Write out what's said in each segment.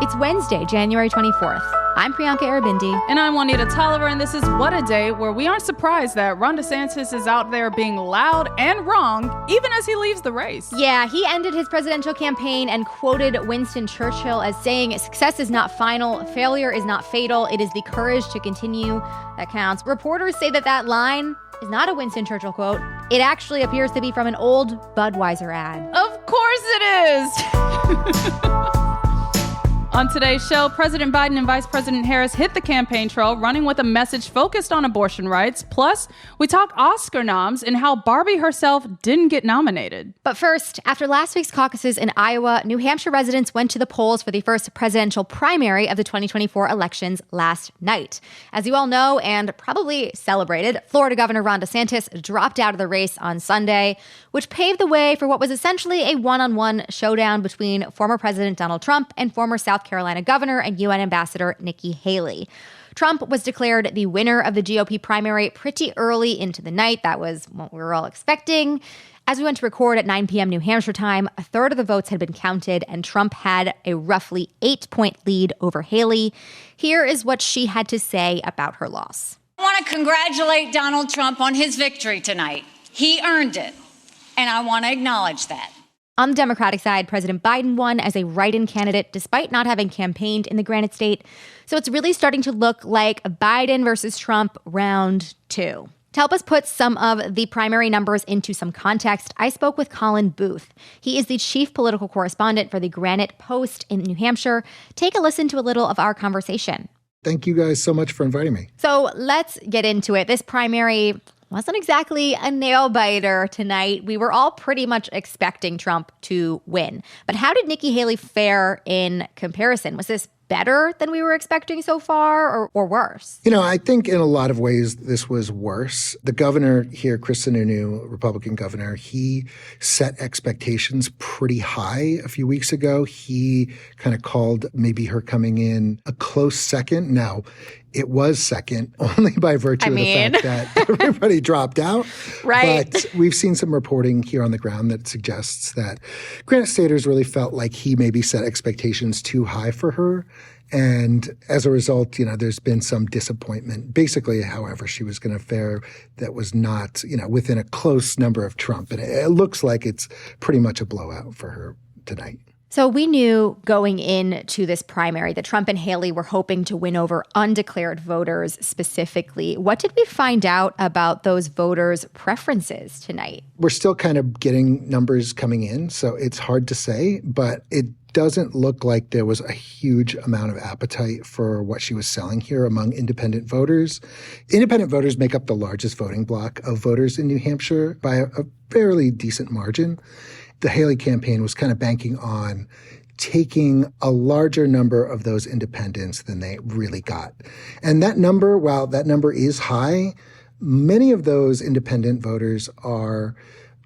It's Wednesday, January 24th. I'm Priyanka Arabindi. And I'm Juanita Tolliver, and this is What a Day, where we aren't surprised that Ron DeSantis is out there being loud and wrong, even as he leaves the race. Yeah, he ended his presidential campaign and quoted Winston Churchill as saying, "Success is not final, failure is not fatal, it is the courage to continue that counts." Reporters say that line is not a Winston Churchill quote. It actually appears to be from an old Budweiser ad. Of course it is! On today's show, President Biden and Vice President Harris hit the campaign trail running with a message focused on abortion rights. Plus, we talk Oscar noms and how Barbie herself didn't get nominated. But first, after last week's caucuses in Iowa, New Hampshire residents went to the polls for the first presidential primary of the 2024 elections last night. As you all know and probably celebrated, Florida Governor Ron DeSantis dropped out of the race on Sunday, which paved the way for what was essentially a one-on-one showdown between former President Donald Trump and former South Carolina Governor and UN Ambassador Nikki Haley. Trump was declared the winner of the GOP primary pretty early into the night. That was what we were all expecting. As we went to record at 9 p.m. New Hampshire time, a third of the votes had been counted, and Trump had a roughly 8-point lead over Haley. Here is what she had to say about her loss. I want to congratulate Donald Trump on his victory tonight. He earned it, and I want to acknowledge that. On the Democratic side, President Biden won as a write-in candidate despite not having campaigned in the Granite State. So it's really starting to look like Biden versus Trump round 2. To help us put some of the primary numbers into some context, I spoke with Colin Booth. He is the chief political correspondent for the Granite Post in New Hampshire. Take a listen to a little of our conversation. Thank you guys so much for inviting me. So let's get into it. This primary wasn't exactly a nail-biter tonight. We were all pretty much expecting Trump to win. But how did Nikki Haley fare in comparison? Was this better than we were expecting so far or worse? You know, I think in a lot of ways this was worse. The governor here, Chris Sununu, Republican governor, he set expectations pretty high a few weeks ago. He kind of called maybe her coming in a close second. Now, it was second only by virtue of the fact that everybody dropped out. Right. But we've seen some reporting here on the ground that suggests that Granite Staters really felt like he maybe set expectations too high for her. And as a result, you know, there's been some disappointment. Basically, however, she was going to fare that was not, you know, within a close number of Trump. And it looks like it's pretty much a blowout for her tonight. So we knew going into this primary that Trump and Haley were hoping to win over undeclared voters specifically. What did we find out about those voters' preferences tonight? We're still kind of getting numbers coming in, so it's hard to say, but it doesn't look like there was a huge amount of appetite for what she was selling here among independent voters. Independent voters make up the largest voting bloc of voters in New Hampshire by a fairly decent margin. The Haley campaign was kind of banking on taking a larger number of those independents than they really got. And that number, while that number is high, many of those independent voters are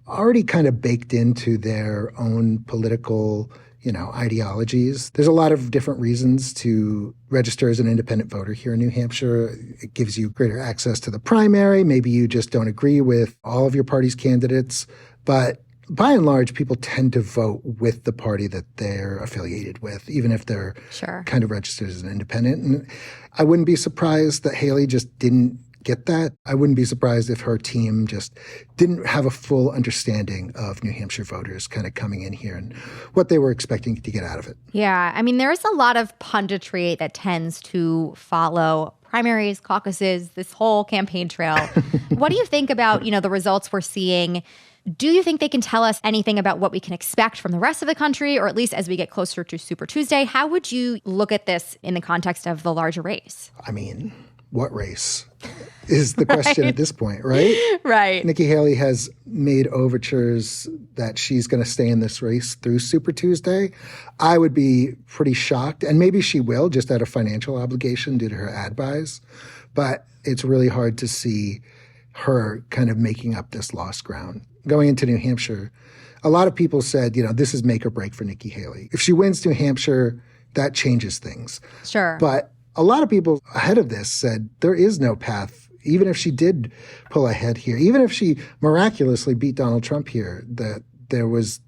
already kind of baked into their own political, you know, ideologies. There's a lot of different reasons to register as an independent voter here in New Hampshire. It gives you greater access to the primary. Maybe you just don't agree with all of your party's candidates, but by and large, people tend to vote with the party that they're affiliated with, even if they're kind of registered as an independent. And I wouldn't be surprised that Haley just didn't get that. I wouldn't be surprised if her team just didn't have a full understanding of New Hampshire voters kind of coming in here and what they were expecting to get out of it. Yeah, I mean, there's a lot of punditry that tends to follow primaries, caucuses, this whole campaign trail. What do you think about, you know, the results we're seeing? Do you think they can tell us anything about what we can expect from the rest of the country, or at least as we get closer to Super Tuesday? How would you look at this in the context of the larger race? I mean, what race is the question at this point, right? Right. Nikki Haley has made overtures that she's going to stay in this race through Super Tuesday. I would be pretty shocked, and maybe she will, just out of financial obligation due to her ad buys. But it's really hard to see her kind of making up this lost ground. Going into New Hampshire, a lot of people said, you know, this is make or break for Nikki Haley. If she wins New Hampshire, that changes things. Sure. But a lot of people ahead of this said there is no path, even if she did pull ahead here, even if she miraculously beat Donald Trump here, that there was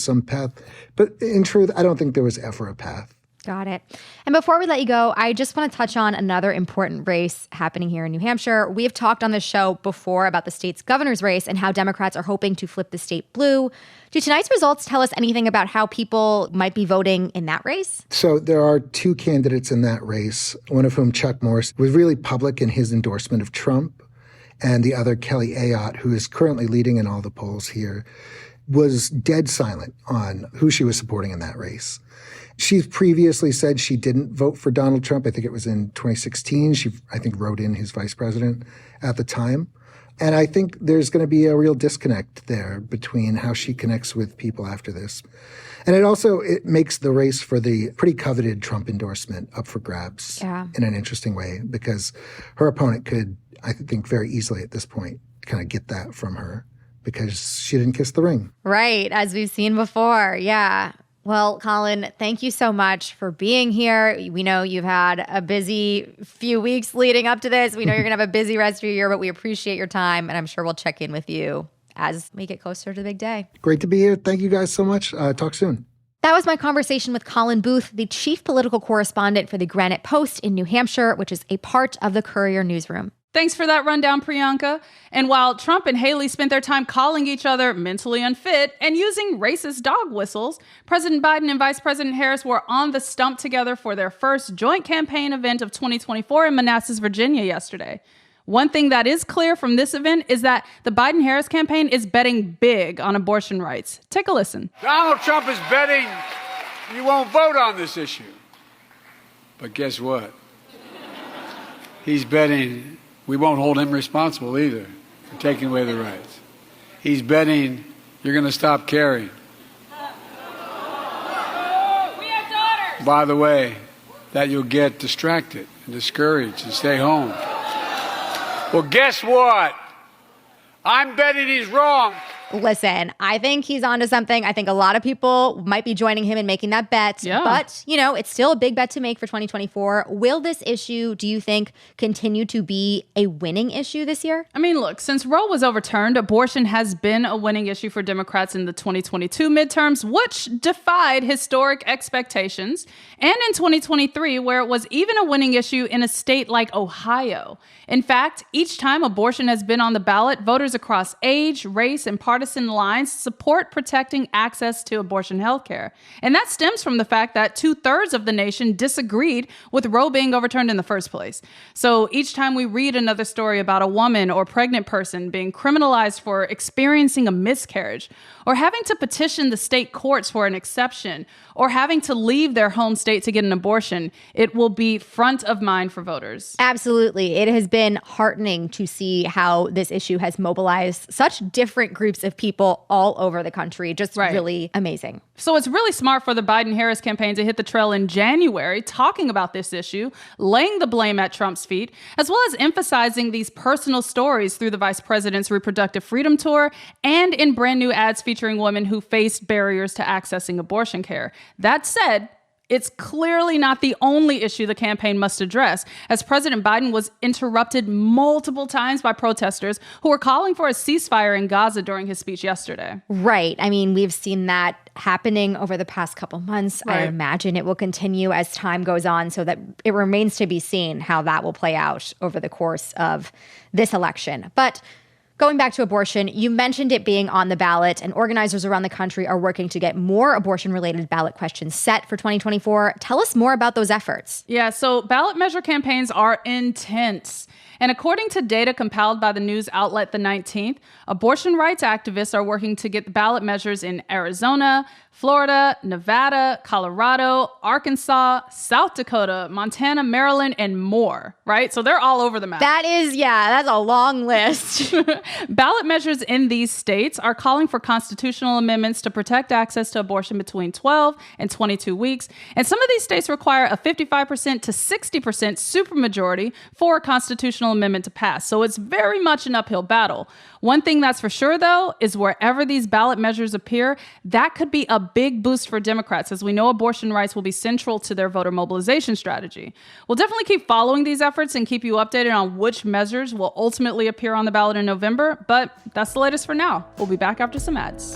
some path. But in truth, I don't think there was ever a path. Got it. And before we let you go, I just want to touch on another important race happening here in New Hampshire. We have talked on the show before about the state's governor's race and how Democrats are hoping to flip the state blue. Do tonight's results tell us anything about how people might be voting in that race? So there are two candidates in that race, one of whom, Chuck Morse, was really public in his endorsement of Trump, and the other, Kelly Ayotte, who is currently leading in all the polls here, was dead silent on who she was supporting in that race. She's previously said she didn't vote for Donald Trump. I think it was in 2016. She, I think, wrote in his vice president at the time. And I think there's going to be a real disconnect there between how she connects with people after this. And it makes the race for the pretty coveted Trump endorsement up for grabs in an interesting way, because her opponent could, I think, very easily at this point kind of get that from her because she didn't kiss the ring. Right, as we've seen before. Yeah. Well, Colin, thank you so much for being here. We know you've had a busy few weeks leading up to this. We know you're going to have a busy rest of your year, but we appreciate your time, and I'm sure we'll check in with you as we get closer to the big day. Great to be here. Thank you guys so much. Talk soon. That was my conversation with Colin Booth, the chief political correspondent for the Granite Post in New Hampshire, which is a part of the Courier newsroom. Thanks for that rundown, Priyanka. And while Trump and Haley spent their time calling each other mentally unfit and using racist dog whistles, President Biden and Vice President Harris were on the stump together for their first joint campaign event of 2024 in Manassas, Virginia yesterday. One thing that is clear from this event is that the Biden-Harris campaign is betting big on abortion rights. Take a listen. Donald Trump is betting you won't vote on this issue. But guess what? He's betting we won't hold him responsible either for taking away the rights. He's betting you're going to stop caring. We have daughters. By the way, that you'll get distracted and discouraged and stay home. Well, guess what? I'm betting he's wrong. Listen, I think he's onto something. I think a lot of people might be joining him in making that bet. Yeah. But, it's still a big bet to make for 2024. Will this issue, do you think, continue to be a winning issue this year? I mean, look, since Roe was overturned, abortion has been a winning issue for Democrats in the 2022 midterms, which defied historic expectations. And in 2023, where it was even a winning issue in a state like Ohio. In fact, each time abortion has been on the ballot, voters across age, race, and partisan lines support protecting access to abortion health care. And that stems from the fact that 2/3 of the nation disagreed with Roe being overturned in the first place. So each time we read another story about a woman or pregnant person being criminalized for experiencing a miscarriage, or having to petition the state courts for an exception, or having to leave their home state to get an abortion, it will be front of mind for voters. Absolutely. It has been heartening to see how this issue has mobilized such different groups of people all over the country. Just really amazing. So it's really smart for the Biden-Harris campaign to hit the trail in January talking about this issue, laying the blame at Trump's feet, as well as emphasizing these personal stories through the vice president's reproductive freedom tour and in brand new ads featuring women who faced barriers to accessing abortion care. That said, it's clearly not the only issue the campaign must address, as President Biden was interrupted multiple times by protesters who were calling for a ceasefire in Gaza during his speech yesterday. Right. I mean, we've seen that happening over the past couple months. Right. I imagine it will continue as time goes on, so that it remains to be seen how that will play out over the course of this election. But going back to abortion, you mentioned it being on the ballot, and organizers around the country are working to get more abortion-related ballot questions set for 2024. Tell us more about those efforts. Yeah, so ballot measure campaigns are intense. And according to data compiled by the news outlet The 19th, abortion rights activists are working to get the ballot measures in Arizona, Florida, Nevada, Colorado, Arkansas, South Dakota, Montana, Maryland, and more, right? So they're all over the map. That's a long list. Ballot measures in these states are calling for constitutional amendments to protect access to abortion between 12 and 22 weeks. And some of these states require a 55% to 60% supermajority for a constitutional amendment to pass. So it's very much an uphill battle. One thing that's for sure, though, is wherever these ballot measures appear, that could be a big boost for Democrats, as we know abortion rights will be central to their voter mobilization strategy. We'll definitely keep following these efforts and keep you updated on which measures will ultimately appear on the ballot in November, but that's the latest for now. We'll be back after some ads.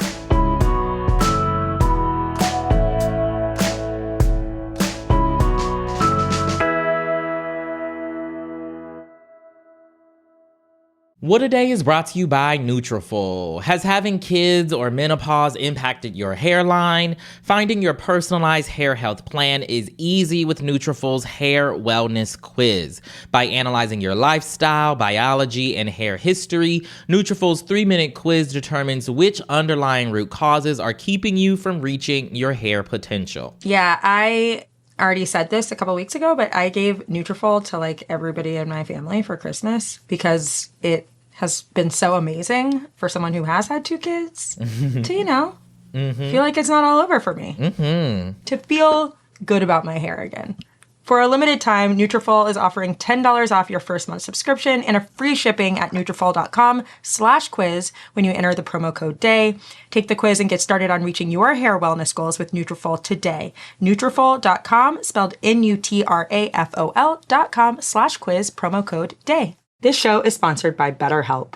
What A Day is brought to you by Nutrafol. Has having kids or menopause impacted your hairline? Finding your personalized hair health plan is easy with Nutrafol's Hair Wellness Quiz. By analyzing your lifestyle, biology, and hair history, Nutrafol's 3-minute quiz determines which underlying root causes are keeping you from reaching your hair potential. Yeah, I already said this a couple weeks ago, but I gave Nutrafol to like everybody in my family for Christmas because it has been so amazing for someone who has had 2 kids to, feel like it's not all over for me. To feel good about my hair again. For a limited time, Nutrafol is offering $10 off your first month subscription and a free shipping at Nutrafol.com/quiz when you enter the promo code DAY. Take the quiz and get started on reaching your hair wellness goals with Nutrafol today. Nutrafol.com, spelled Nutrafol.com/quiz, promo code DAY. This show is sponsored by BetterHelp.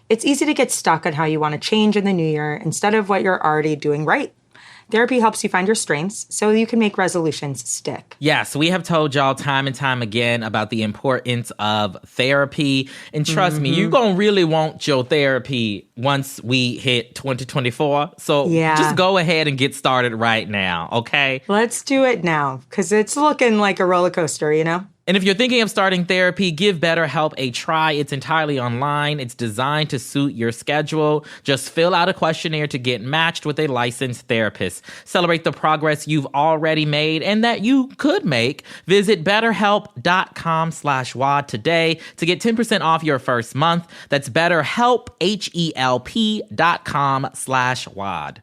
It's easy to get stuck on how you want to change in the new year instead of what you're already doing right. Therapy helps you find your strengths so you can make resolutions stick. Yes, we have told y'all time and time again about the importance of therapy. And trust me, you're going to really want your therapy once we hit 2024. So just go ahead and get started right now, okay? Let's do it now, because it's looking like a roller coaster, And if you're thinking of starting therapy, give BetterHelp a try. It's entirely online. It's designed to suit your schedule. Just fill out a questionnaire to get matched with a licensed therapist. Celebrate the progress you've already made and that you could make. Visit BetterHelp.com/WAD today to get 10% off your first month. That's BetterHelp, HELP.com/WAD.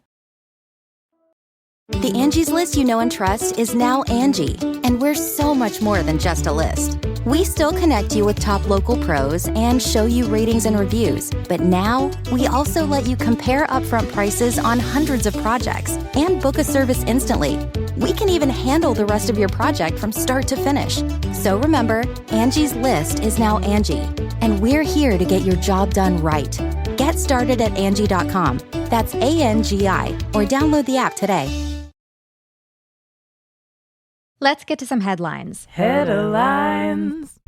The Angie's List you know and trust is now Angie, and we're so much more than just a list. We still connect you with top local pros and show you ratings and reviews, but now we also let you compare upfront prices on hundreds of projects and book a service instantly. We can even handle the rest of your project from start to finish. So remember, Angie's List is now Angie, and we're here to get your job done right. Get started at Angie.com. That's ANGI, or download the app today. Let's get to some headlines. Headlines.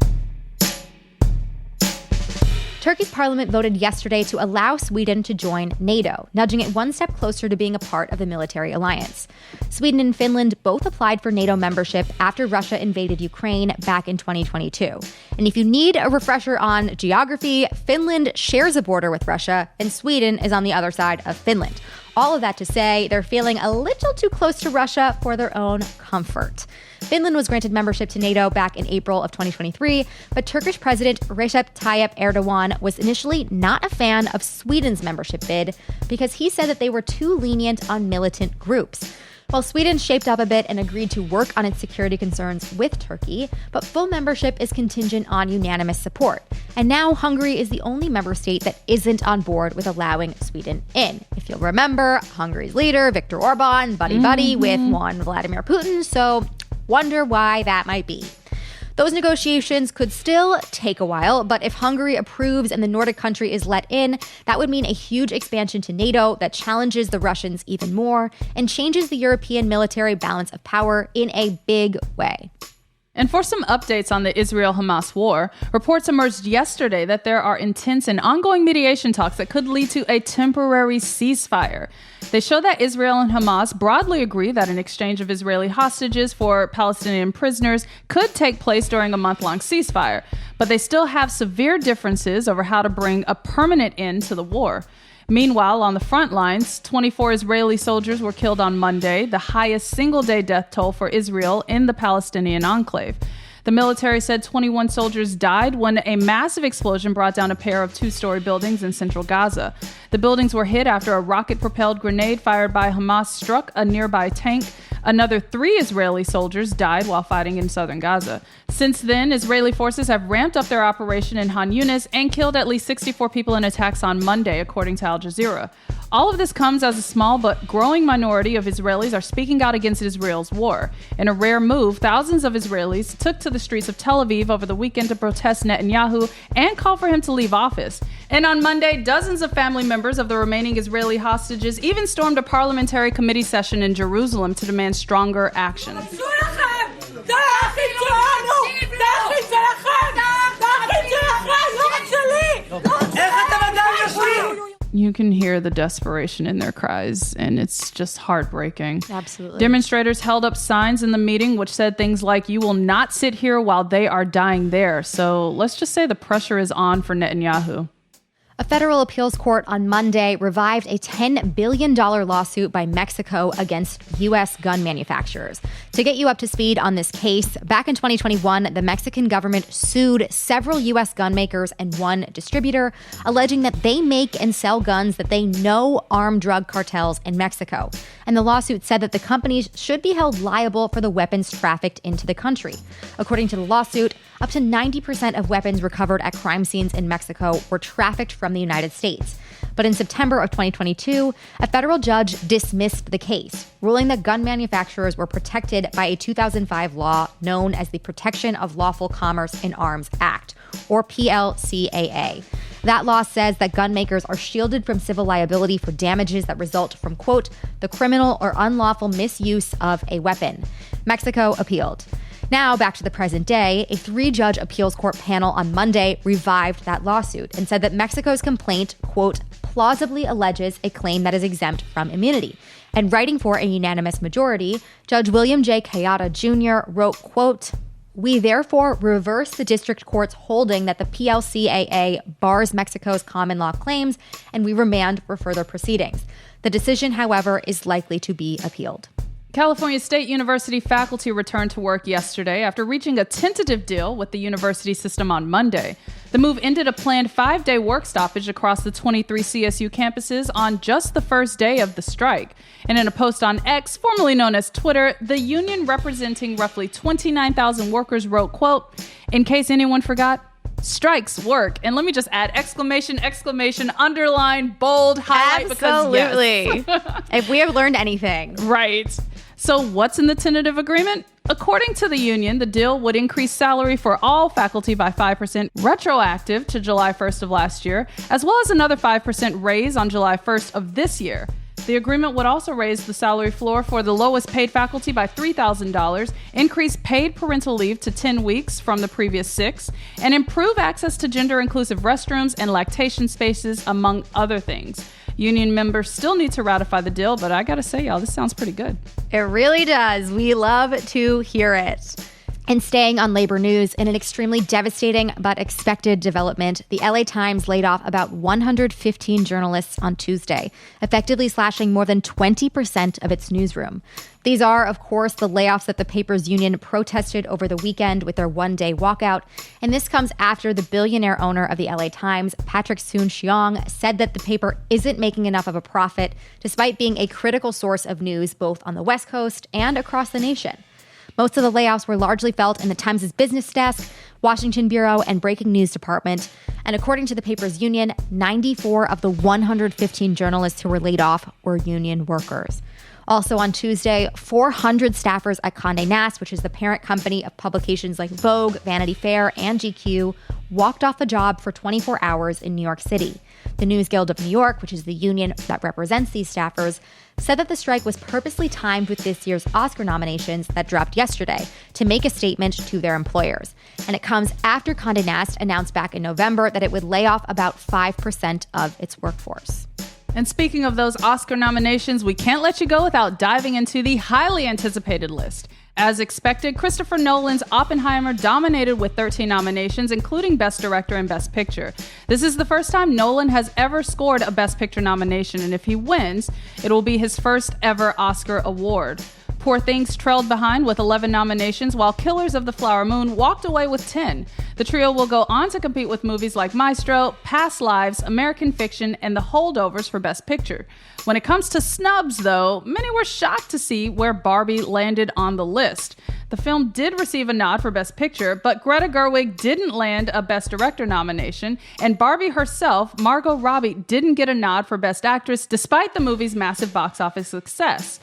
Turkey's parliament voted yesterday to allow Sweden to join NATO, nudging it one step closer to being a part of the military alliance. Sweden and Finland both applied for NATO membership after Russia invaded Ukraine back in 2022. And if you need a refresher on geography, Finland shares a border with Russia, and Sweden is on the other side of Finland. All of that to say, they're feeling a little too close to Russia for their own comfort. Finland was granted membership to NATO back in April of 2023, but Turkish President Recep Tayyip Erdogan was initially not a fan of Sweden's membership bid because he said that they were too lenient on militant groups. Well, Sweden shaped up a bit and agreed to work on its security concerns with Turkey, but full membership is contingent on unanimous support. And now Hungary is the only member state that isn't on board with allowing Sweden in. If you'll remember, Hungary's leader, Viktor Orban, buddy-buddy with one Vladimir Putin, so wonder why that might be. Those negotiations could still take a while, but if Hungary approves and the Nordic country is let in, that would mean a huge expansion to NATO that challenges the Russians even more and changes the European military balance of power in a big way. And for some updates on the Israel-Hamas war, reports emerged yesterday that there are intense and ongoing mediation talks that could lead to a temporary ceasefire. They show that Israel and Hamas broadly agree that an exchange of Israeli hostages for Palestinian prisoners could take place during a month-long ceasefire, but they still have severe differences over how to bring a permanent end to the war. Meanwhile, on the front lines, 24 Israeli soldiers were killed on Monday, the highest single-day death toll for Israel in the Palestinian enclave. The military said 21 soldiers died when a massive explosion brought down a pair of 2-story buildings in central Gaza. The buildings were hit after a rocket-propelled grenade fired by Hamas struck a nearby tank. Another 3 Israeli soldiers died while fighting in southern Gaza. Since then, Israeli forces have ramped up their operation in Han Yunis and killed at least 64 people in attacks on Monday, according to Al Jazeera. All of this comes as a small but growing minority of Israelis are speaking out against Israel's war. In a rare move, thousands of Israelis took to the streets of Tel Aviv over the weekend to protest Netanyahu and call for him to leave office. And on Monday, dozens of family members of the remaining Israeli hostages even stormed a parliamentary committee session in Jerusalem to demand stronger action. can hear the desperation in their cries, and it's just heartbreaking. Absolutely. Demonstrators held up signs in the meeting which said things like, "You will not sit here while they are dying there." So let's just say the pressure is on for Netanyahu. A federal appeals court on Monday revived a $10 billion lawsuit by Mexico against U.S. gun manufacturers. To get you up to speed on this case, back in 2021, the Mexican government sued several U.S. gun makers and one distributor, alleging that they make and sell guns that they know arm drug cartels in Mexico. And the lawsuit said that the companies should be held liable for the weapons trafficked into the country. According to the lawsuit, up to 90% of weapons recovered at crime scenes in Mexico were trafficked from the United States. But in September of 2022, a federal judge dismissed the case, ruling that gun manufacturers were protected by a 2005 law known as the Protection of Lawful Commerce in Arms Act, or PLCAA. That law says that gun makers are shielded from civil liability for damages that result from, quote, the criminal or unlawful misuse of a weapon. Mexico appealed. Now, back to the present day, a 3-judge appeals court panel on Monday revived that lawsuit and said that Mexico's complaint, quote, plausibly alleges a claim that is exempt from immunity. And writing for a unanimous majority, Judge William J. Kayada Jr. wrote, quote, we therefore reverse the district court's holding that the PLCAA bars Mexico's common law claims, and we remand for further proceedings. The decision, however, is likely to be appealed. California State University faculty returned to work yesterday after reaching a tentative deal with the university system on Monday. The move ended a planned 5-day work stoppage across the 23 CSU campuses on just the first day of the strike. And in a post on X, formerly known as Twitter, the union representing roughly 29,000 workers wrote, quote, in case anyone forgot, strikes work. And let me just add exclamation, exclamation, underline, bold, highlight. Absolutely. Because yes. If we have learned anything. Right. So what's in the tentative agreement? According to the union, the deal would increase salary for all faculty by 5% retroactive to July 1st of last year, as well as another 5% raise on July 1st of this year. The agreement would also raise the salary floor for the lowest paid faculty by $3,000, increase paid parental leave to 10 weeks from the previous 6, and improve access to gender-inclusive restrooms and lactation spaces, among other things. Union members still need to ratify the deal, but I gotta say, y'all, this sounds pretty good. It really does. We love to hear it. And staying on labor news, in an extremely devastating but expected development, the LA Times laid off about 115 journalists on Tuesday, effectively slashing more than 20% of its newsroom. These are, of course, the layoffs that the paper's union protested over the weekend with their one-day walkout. And this comes after the billionaire owner of the LA Times, Patrick Soon-Shiong, said that the paper isn't making enough of a profit, despite being a critical source of news both on the West Coast and across the nation. Most of the layoffs were largely felt in the Times' business desk, Washington bureau, and breaking news department. And according to the paper's union, 94 of the 115 journalists who were laid off were union workers. Also on Tuesday, 400 staffers at Condé Nast, which is the parent company of publications like Vogue, Vanity Fair, and GQ, walked off the job for 24 hours in New York City. The News Guild of New York, which is the union that represents these staffers, said that the strike was purposely timed with this year's Oscar nominations that dropped yesterday to make a statement to their employers. And it comes after Condé Nast announced back in November that it would lay off about 5% of its workforce. And speaking of those Oscar nominations, we can't let you go without diving into the highly anticipated list. As expected, Christopher Nolan's Oppenheimer dominated with 13 nominations, including Best Director and Best Picture. This is the first time Nolan has ever scored a Best Picture nomination, and if he wins, it will be his first ever Oscar award. Poor Things trailed behind with 11 nominations, while Killers of the Flower Moon walked away with 10. The trio will go on to compete with movies like Maestro, Past Lives, American Fiction, and The Holdovers for Best Picture. When it comes to snubs, though, many were shocked to see where Barbie landed on the list. The film did receive a nod for Best Picture, but Greta Gerwig didn't land a Best Director nomination, and Barbie herself, Margot Robbie, didn't get a nod for Best Actress despite the movie's massive box office success.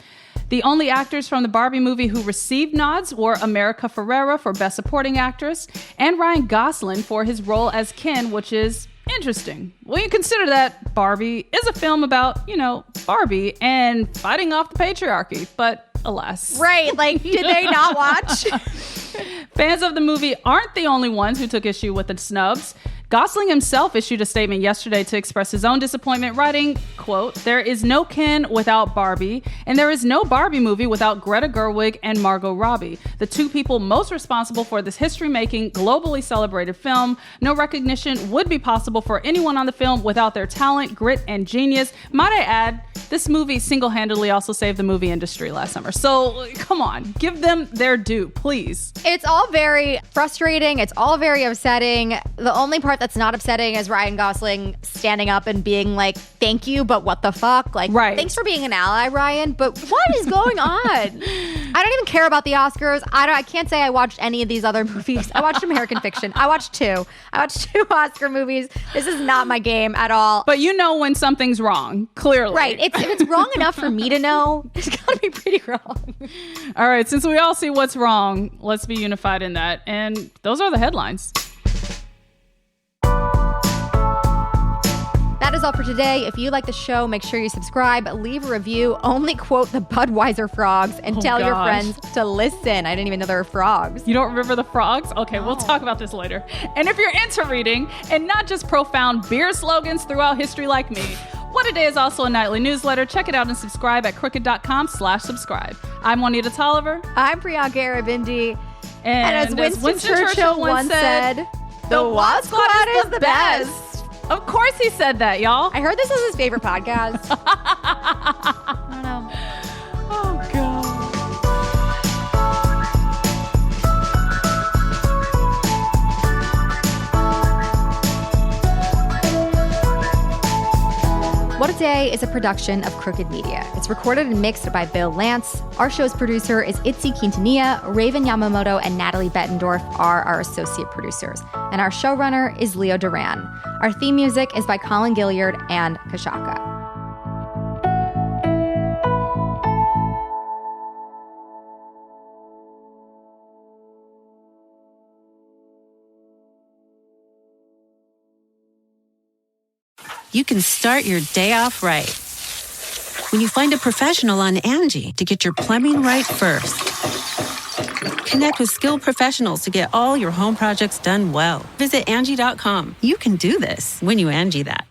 The only actors from the Barbie movie who received nods were America Ferrera for Best Supporting Actress and Ryan Gosling for his role as Ken, which is interesting. When you consider that Barbie is a film about, Barbie and fighting off the patriarchy, but alas. Right, did they not watch? Fans of the movie aren't the only ones who took issue with the snubs. Gosling himself issued a statement yesterday to express his own disappointment, writing, quote, "There is no Ken without Barbie, and there is no Barbie movie without Greta Gerwig and Margot Robbie, the two people most responsible for this history-making, globally celebrated film. No recognition would be possible for anyone on the film without their talent, grit, and genius. Might I add, this movie single-handedly also saved the movie industry last summer." So come on, give them their due, please. It's all very frustrating. It's all very upsetting. The only part that's not upsetting is Ryan Gosling standing up and being like, "Thank you, but what the fuck?" Like, right. Thanks for being an ally, Ryan, but what is going on? I don't even care about the Oscars. I can't say I watched any of these other movies. I watched American Fiction. I watched two Oscar movies. This is not my game at all. But you know when something's wrong, clearly. Right. If it's wrong enough for me to know, it's got to be pretty wrong. All right, since we all see what's wrong, let's be unified in that. And those are the headlines. That is all for today. If you like the show, make sure you subscribe, leave a review, only quote the Budweiser frogs, and tell your friends to listen. I didn't even know there were frogs. You don't remember the frogs? Okay, No. We'll talk about this later. And if you're into reading and not just profound beer slogans throughout history like me, What A Day is also a nightly newsletter. Check it out and subscribe at crooked.com/subscribe. I'm Juanita Tolliver. I'm Priyanka Arabindi. And as Winston Churchill once said, the Watt Squad is the best. Of course he said that, y'all. I heard this is his favorite podcast. I don't know. Oh, God. What A Day is a production of Crooked Media. It's recorded and mixed by Bill Lance. Our show's producer is Itzy Quintanilla. Raven Yamamoto and Natalie Bettendorf are our associate producers. And our showrunner is Leo Duran. Our theme music is by Colin Gilliard and Kashaka. You can start your day off right when you find a professional on Angie to get your plumbing right first. Connect with skilled professionals to get all your home projects done well. Visit Angie.com. You can do this when you Angie that.